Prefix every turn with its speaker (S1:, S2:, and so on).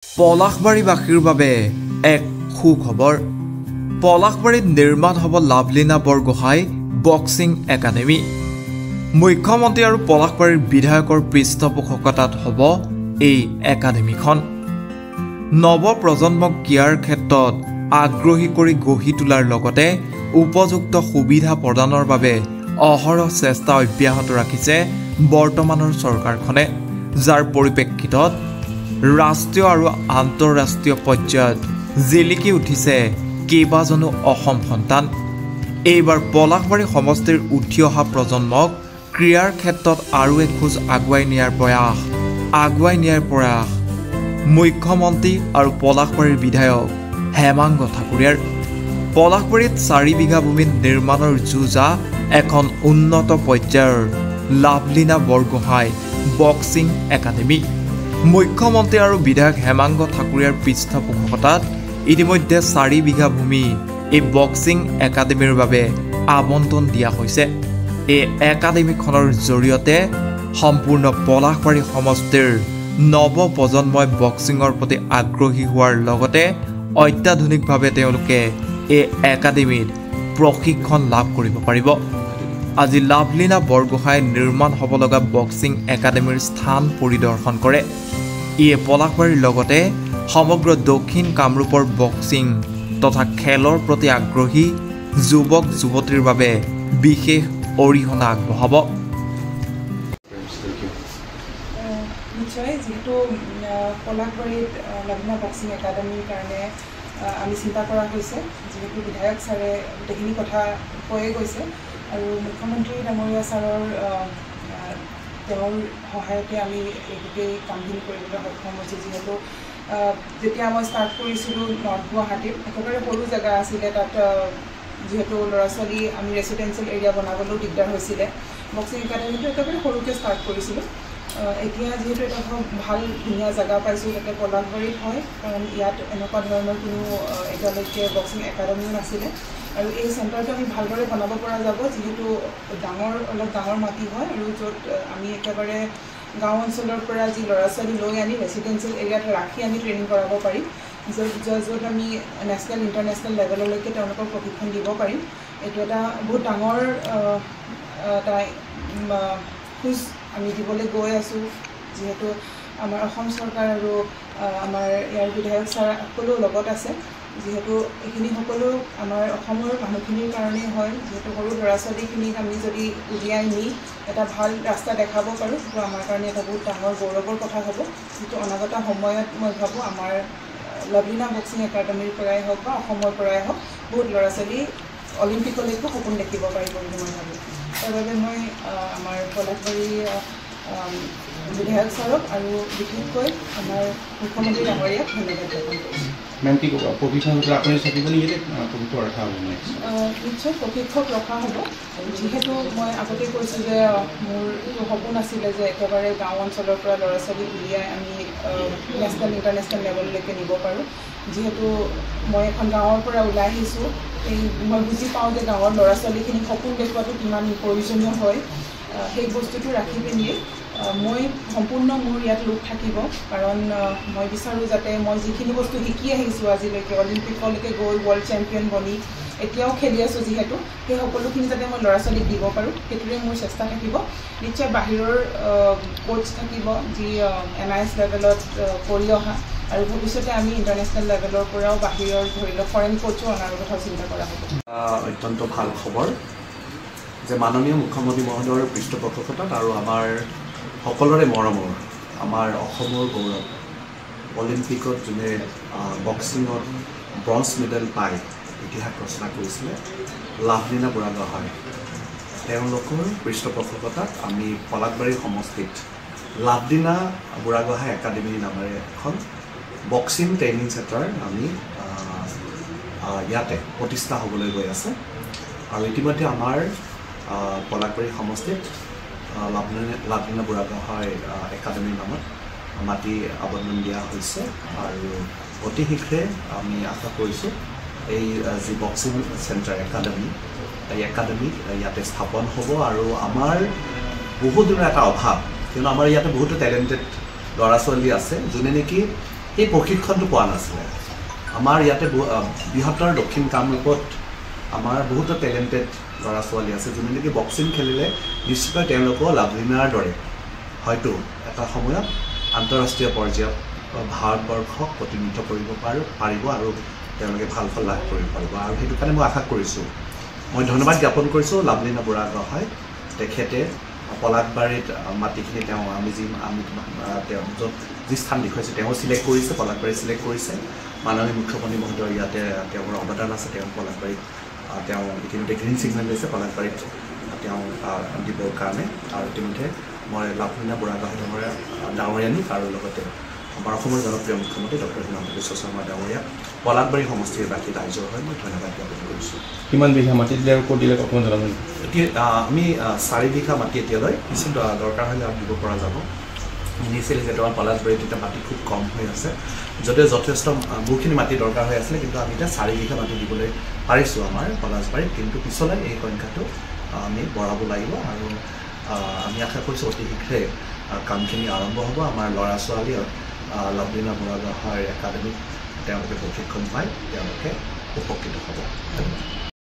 S1: পলাশবাৰীবাসীৰ বাবে এক সুখবৰ। পলাশবাৰীত নিৰ্মাণ হ'ব লাভলীনা বৰগোহাঁই বক্সিং একাডেমী। মুখ্যমন্ত্ৰী আৰু পলাশবাৰীৰ বিধায়কৰ পৃষ্ঠপোষকতাত হ'ব এই একাডেমীখন। নৱপ্ৰজন্মক ক্ৰীড়াৰ ক্ষেত্ৰত আগ্ৰহী কৰি গঢ়ি তোলাৰ লগতে উপযুক্ত সুবিধা প্ৰদানৰ বাবে অহৰহ চেষ্টা অব্যাহত ৰাখিছে বৰ্তমানৰ চৰকাৰখনে, যাৰ পৰিপ্ৰেক্ষিতত ৰাষ্ট্ৰীয় আৰু আন্তঃৰাষ্ট্ৰীয় পৰ্যায়ত জিলিকি উঠিছে কেইবাজনো অসম সন্তান। এইবাৰ পলাশবাৰী সমষ্টিৰ উঠি অহা প্ৰজন্মক ক্ৰীড়াৰ ক্ষেত্ৰত আৰু এখোজ আগুৱাই নিয়াৰ প্ৰয়াস মুখ্যমন্ত্ৰী আৰু পলাশবাৰীৰ বিধায়ক হেমাংগ ঠাকুৰীয়াৰ। পলাশবাৰীত 4 বিঘা ভূমিত নিৰ্মাণৰ যোজা এখন উন্নত পৰ্যায়ৰ লাভলীনা বৰগোহাঁই বক্সিং একাডেমী। মুখ্যমন্ত্ৰী আৰু বিধায়ক হেমাংগ ঠাকুৰীয়াৰ পৃষ্ঠপোষকতাত ইতিমধ্যে 4 বিঘা ভূমি এই বক্সিং একাডেমীৰ বাবে আবণ্টন দিয়া হৈছে। এই একাডেমীখনৰ জৰিয়তে সম্পূৰ্ণ পলাশবাৰী সমষ্টিৰ নৱপ্ৰজন্মই বক্সিঙৰ প্ৰতি আগ্ৰহী হোৱাৰ লগতে অত্যাধুনিকভাৱে তেওঁলোকে এই একাডেমীত প্ৰশিক্ষণ লাভ কৰিব পাৰিব। আজি লাভলীনা বৰগোহাঁই নিৰ্মাণ হ'ব লগা বক্সিং একাডেমীৰ স্থান পৰিদৰ্শন কৰে। ইয়ে পলাশবাৰীৰ লগতে সমগ্ৰ দক্ষিণ কামৰূপৰ বক্সিং তথা খেলৰ প্ৰতি আগ্ৰহী যুৱক যুৱতীৰ বাবে বিশেষ অৰিহণা আগবঢ়াব।
S2: নিশ্চয়, যিহেতু পলাশবাৰীত লাভলীনা বক্সিং একাডেমীৰ কাৰণে আমি চিন্তা কৰা হৈছে, যিহেতু বিধায়ক ছাৰে গোটেইখিনি কথা কৈয়ে গৈছে আৰু মুখ্যমন্ত্ৰী ডাঙৰীয়া ছাৰৰ তেওঁৰ সহায়তে আমি এই গোটেই কামখিনি কৰিবলৈ সক্ষম হৈছোঁ। যিহেতু যেতিয়া মই ষ্টাৰ্ট কৰিছিলোঁ নৰ্থ গুৱাহাটীত একেবাৰে সৰু জেগা আছিলে, তাত যিহেতু ল'ৰা ছোৱালী আমি ৰেচিডেঞ্চিয়েল এৰিয়া বনাবলৈও দিগদাৰ হৈছিলে। বক্সিং একাডেমীটো একেবাৰে সৰুকৈ ষ্টাৰ্ট কৰিছিলোঁ। এতিয়া যিহেতু এটা ভাল ধুনীয়া জেগা পাইছোঁ, তাতে পলাশবাৰীত হয়, কাৰণ ইয়াত এনেকুৱা ধৰণৰ কোনো এতিয়ালৈকে বক্সিং একাডেমীও নাছিলে আৰু এই চেণ্টাৰটো আমি ভালদৰে বনাব পৰা যাব, যিহেতু অলপ ডাঙৰ মাটি হয় আৰু য'ত আমি একেবাৰে গাঁও অঞ্চলৰ পৰা যি ল'ৰা ছোৱালী লৈ আনি ৰেচিডেঞ্চিয়েল এৰিয়াত ৰাখি আমি ট্ৰেইনিং কৰাব পাৰিম, য'ত আমি নেশ্যনেল ইণ্টাৰনেশ্যনেল লেভেললৈকে তেওঁলোকক প্ৰশিক্ষণ দিব পাৰিম। এইটো এটা বহুত ডাঙৰ এটা খোজ আমি দিবলৈ গৈ আছোঁ, যিহেতু আমাৰ অসম চৰকাৰ আৰু আমাৰ ইয়াৰ বিধায়ক ছাৰ সকলো লগত আছে। যিহেতু এইখিনি সকলো আমাৰ অসমৰ মানুহখিনিৰ কাৰণেই হয়, যিহেতু সৰু ল'ৰা ছোৱালীখিনিক আমি যদি উলিয়াই নি এটা ভাল ৰাস্তা দেখাব পাৰোঁ, সেইটো আমাৰ কাৰণে এটা বহুত ডাঙৰ গৌৰৱৰ কথা হ'ব, যিটো অনাগত সময়ত মই ভাবোঁ আমাৰ লাভলীনা বক্সিং একাডেমীৰ পৰাই হওক বা অসমৰ পৰাই হওক বহুত ল'ৰা ছোৱালী অলিম্পিকলৈকো সপোন দেখিব পাৰিব বুলি মই ভাবোঁ। তাৰবাবে মই আমাৰ পলাশবাৰী বিধায়ক ছাৰক আৰু বিশেষকৈ আমাৰ মুখ্যমন্ত্ৰী ডাঙৰীয়াক ধন্যবাদ জ্ঞাপন কৰিছোঁ। নিশ্চয় প্ৰশিক্ষক ৰখা হ'ব। যিহেতু মই আগতে কৈছোঁ যে মোৰ এইটো সপোন আছিলে যে একেবাৰে গাঁও অঞ্চলৰ পৰা ল'ৰা ছোৱালী উলিয়াই আমি নেশ্যনেল ইণ্টাৰনেশ্যনেল লেভেললৈকে নিব পাৰোঁ। যিহেতু মই এখন গাঁৱৰ পৰা ওলাই আহিছোঁ, মই বুজি পাওঁ যে গাঁৱৰ ল'ৰা ছোৱালীখিনিক সপোন দেখুৱাটো কিমান প্ৰয়োজনীয় হয়। সেই বস্তুটো ৰাখি পিনি মই সম্পূৰ্ণ মোৰ ইয়াত লোক থাকিব, কাৰণ মই বিচাৰোঁ যাতে মই যিখিনি বস্তু শিকি আহিছোঁ আজিলৈকে, অলিম্পিকলৈকে গৈ ৱৰ্ল্ড চেম্পিয়ন বনি এতিয়াও খেলি আছোঁ, যিহেতু সেই সকলোখিনি যাতে মই ল'ৰা ছোৱালীক দিব পাৰোঁ, সেইটোৱে মোৰ চেষ্টা থাকিব। নিশ্চয় বাহিৰৰ কোচ থাকিব, যি NIS লেভেলত কৰি অহা, আৰু ভৱিষ্যতে আমি ইণ্টাৰনেশ্যনেল লেভেলৰ পৰাও বাহিৰৰ ধৰি লওক ফৰেন কোচো অনাৰ কথাও চিন্তা কৰা হ'ব।
S3: অত্যন্ত ভাল খবৰ যে মাননীয় মুখ্যমন্ত্ৰী মহোদয়ৰ পৃষ্ঠপোষকতাত আৰু আমাৰ সকলোৰে মৰমৰ আমাৰ অসমৰ গৌৰৱ অলিম্পিকত যোনে বক্সিঙত ব্ৰঞ্জ মেডেল পাই ইতিহাস ৰচনা কৰিছিলে লাভলীনা বৰগোহাঁই, তেওঁলোকৰ পৃষ্ঠপোষকতাত আমি পলাশবাৰী সমষ্টিত লাভলীনা বৰগোহাঁই একাডেমী নামেৰে এখন বক্সিং ট্ৰেইনিং চেণ্টাৰ আমি ইয়াতে প্ৰতিষ্ঠা হ'বলৈ গৈ আছে। আৰু ইতিমধ্যে আমাৰ পলাশবাৰী সমষ্টিত লাভলীনা বৰগোহাঁই একাডেমীৰ নামত মাটি আবণ্টন দিয়া হৈছে আৰু অতি শীঘ্ৰে আমি আশা কৰিছোঁ এই যি বক্সিং চেণ্টাৰ একাডেমী, এই একাডেমী ইয়াতে স্থাপন হ'ব। আৰু আমাৰ বহু দিনৰ এটা অভাৱ, কিয়নো আমাৰ ইয়াতে বহুতো টেলেণ্টেড ল'ৰা ছোৱালী আছে যোনে নেকি এই প্ৰশিক্ষণটো পোৱা নাছিলে আমাৰ ইয়াতে বৃহত্তৰ দক্ষিণ কামৰূপত আমাৰ বহুতো টেলেণ্টেড ল'ৰা ছোৱালী আছে যোনে নেকি বক্সিং খেলিলে নিশ্চয়কৈ তেওঁলোকো লাভলীনাৰ দৰে হয়তো এটা সময়ত আন্তঃৰাষ্ট্ৰীয় পৰ্যায়ত ভাৰতবৰ্ষক প্ৰতিনিধিত্ব কৰিব পাৰিব আৰু তেওঁলোকে ভাল ফল লাভ কৰিব পাৰিব আৰু সেইটো কাৰণে মই আশা কৰিছোঁ মই ধন্যবাদ জ্ঞাপন কৰিছোঁ লাভলীনা বুঢ়াগোহাঁই তেখেতে পলাশবাৰীত মাটিখিনি আমি য'ত যি স্থান দেখুৱাইছে তেওঁ চিলেক্ট কৰিছে পলাশবাৰী চিলেক্ট কৰিছে মাননীয় মুখ্যমন্ত্ৰী মহোদয় ইয়াতে তেওঁৰ অৱদান আছে তেওঁ পলাশবাৰীত তেওঁ ইতিমধ্যে গ্ৰীণ ছিগনেল দিছে পলাশবাৰীত তেওঁ দিবৰ কাৰণে আৰু ইতিমধ্যে মই লাভলীনা বুঢ়াগোহাঁই ডাঙৰীয়ানী আৰু লগতে আমাৰ অসমৰ জনপ্ৰিয় মুখ্যমন্ত্ৰী ডক্টৰ হিমন্ত বিশ্ব শৰ্মা ডাঙৰীয়া পলাশবাৰী সমষ্টিৰ বাকী ৰাইজৰ হৈ মই ধন্যবাদ জ্ঞাপন কৰিছোঁ
S4: কিমান বিঘা মাটি দিলে আৰু ক'ত দিলে অকণমান জনাব
S3: এতিয়া আমি 4 বিঘা মাটি এতিয়ালৈ কিছু দৰকাৰ হ'লে আৰু দিব পৰা যাব ইনিচিয়েলি যিহেতু আমাৰ পলাশবাৰীত এতিয়া মাটি খুব কম হৈ আছে যদিও যথেষ্ট বহুখিনি মাটি দৰকাৰ হৈ আছিলে কিন্তু আমি এতিয়া 4 বিঘা মাটি দিবলৈ পাৰিছোঁ আমাৰ পলাশবাৰীত কিন্তু পিছলৈ এই সংখ্যাটো আমি বঢ়াব লাগিব আৰু আমি আশা কৰিছোঁ অতি শীঘ্ৰে কামখিনি আৰম্ভ হ'ব আমাৰ ল'ৰা ছোৱালী লাভলীনা বুঢ়াগোহাঁইৰ একাডেমীত তেওঁলোকে প্ৰশিক্ষণ পাই তেওঁলোকে উপকৃত হ'ব ধন্যবাদ